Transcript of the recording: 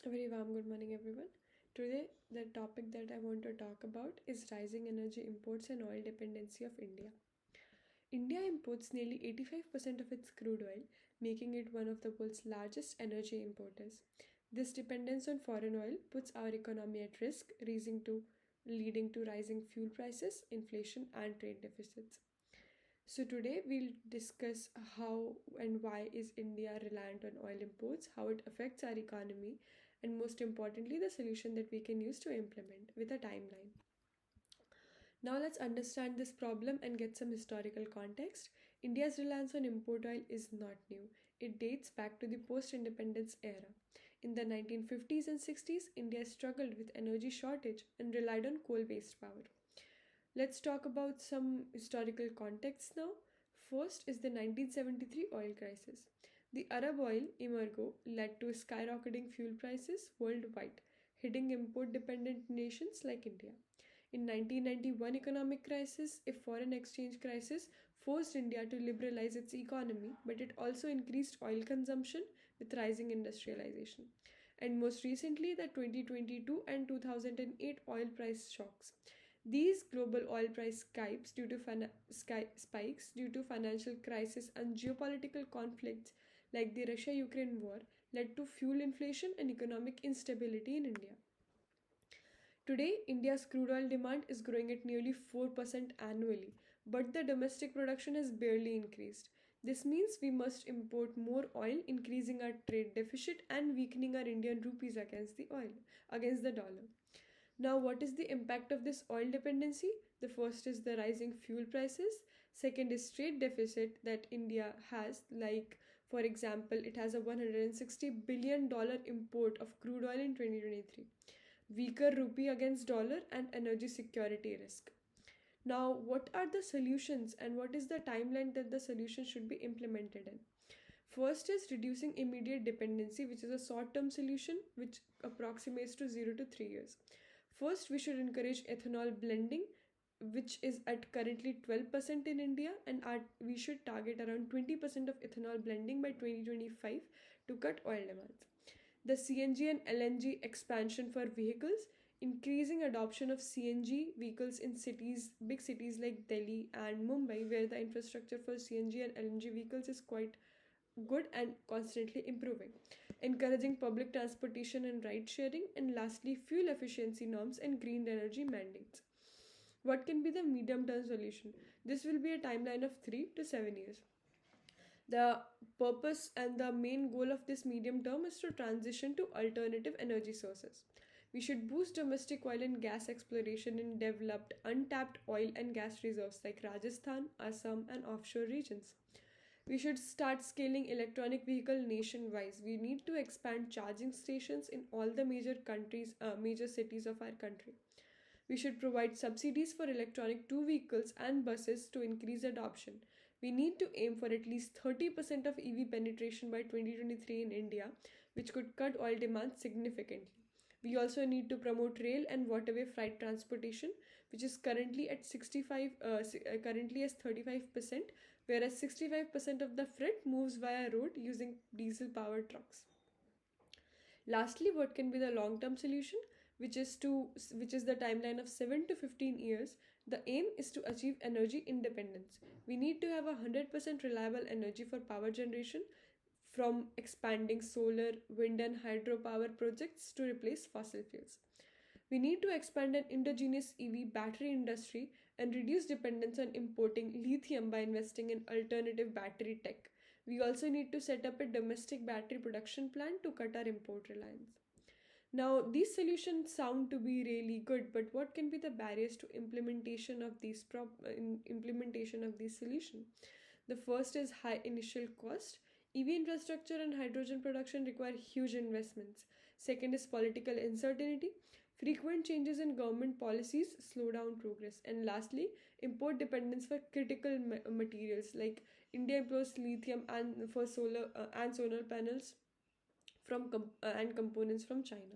A very warm good morning, everyone. Today, the topic that I want to talk about is rising energy imports and oil dependency of India. India imports nearly 85% of its crude oil, making it one of the world's largest energy importers. This dependence on foreign oil puts our economy at risk, leading to rising fuel prices, inflation, and trade deficits. So today we'll discuss how and why is India reliant on oil imports, how it affects our economy, and most importantly the solution that we can use to implement with a timeline. Now let's understand this problem and get some historical context. India's reliance on import oil is not new. It dates back to the post-independence era. In the 1950s and 60s, India struggled with energy shortage and relied on coal-based power. Let's talk about some historical context now. First is the 1973 oil crisis. The Arab oil embargo led to skyrocketing fuel prices worldwide, hitting import dependent nations like India. In 1991 economic crisis, a foreign exchange crisis forced India to liberalize its economy, but it also increased oil consumption with rising industrialization. And most recently, the 2022 and 2008 oil price shocks. These global oil price spikes due to financial crisis and geopolitical conflicts like the Russia-Ukraine war led to fuel inflation and economic instability in India. Today, India's crude oil demand is growing at nearly 4% annually, but the domestic production has barely increased. This means we must import more oil, increasing our trade deficit and weakening our Indian rupees against the dollar. Now, what is the impact of this oil dependency? The first is the rising fuel prices. Second is trade deficit that India has, like for example, it has a $160 billion import of crude oil in 2023. Weaker rupee against dollar and energy security risk. Now, what are the solutions and what is the timeline that the solution should be implemented in? First is reducing immediate dependency, which is a short term solution which approximates to 0 to 3 years. First, we should encourage ethanol blending, which is at currently 12% in India, and we should target around 20% of ethanol blending by 2025 to cut oil demands. The CNG and LNG expansion for vehicles, increasing adoption of CNG vehicles in big cities like Delhi and Mumbai, where the infrastructure for CNG and LNG vehicles is quite good and constantly improving. Encouraging public transportation and ride sharing, and lastly, fuel efficiency norms and green energy mandates. What can be the medium term solution? This will be a timeline of 3 to 7 years. The purpose and the main goal of this medium term is to transition to alternative energy sources. We should boost domestic oil and gas exploration in developed, untapped oil and gas reserves like Rajasthan, Assam, and offshore regions. We should start scaling electronic vehicle nationwide. We need to expand charging stations in all the major cities of our country. We should provide subsidies for electronic two vehicles and buses to increase adoption. We need to aim for at least 30% of EV penetration by 2023 in India, which could cut oil demand significantly. We also need to promote rail and waterway freight transportation, which is currently at 65, currently as 35%, whereas 65% of the freight moves via road using diesel-powered trucks. Lastly, what can be the long-term solution, which is the timeline of 7 to 15 years? The aim is to achieve energy independence. We need to have 100% reliable energy for power generation, from expanding solar, wind, and hydropower projects to replace fossil fuels. We need to expand an indigenous EV battery industry and reduce dependence on importing lithium by investing in alternative battery tech. We also need to set up a domestic battery production plant to cut our import reliance. Now, these solutions sound to be really good, but what can be the barriers to implementation of these solutions? The first is high initial cost. EV infrastructure and hydrogen production require huge investments. Second is political uncertainty. Frequent changes in government policies slow down progress. And lastly, import dependence for critical materials like India imports lithium and for solar and solar panels and components from China.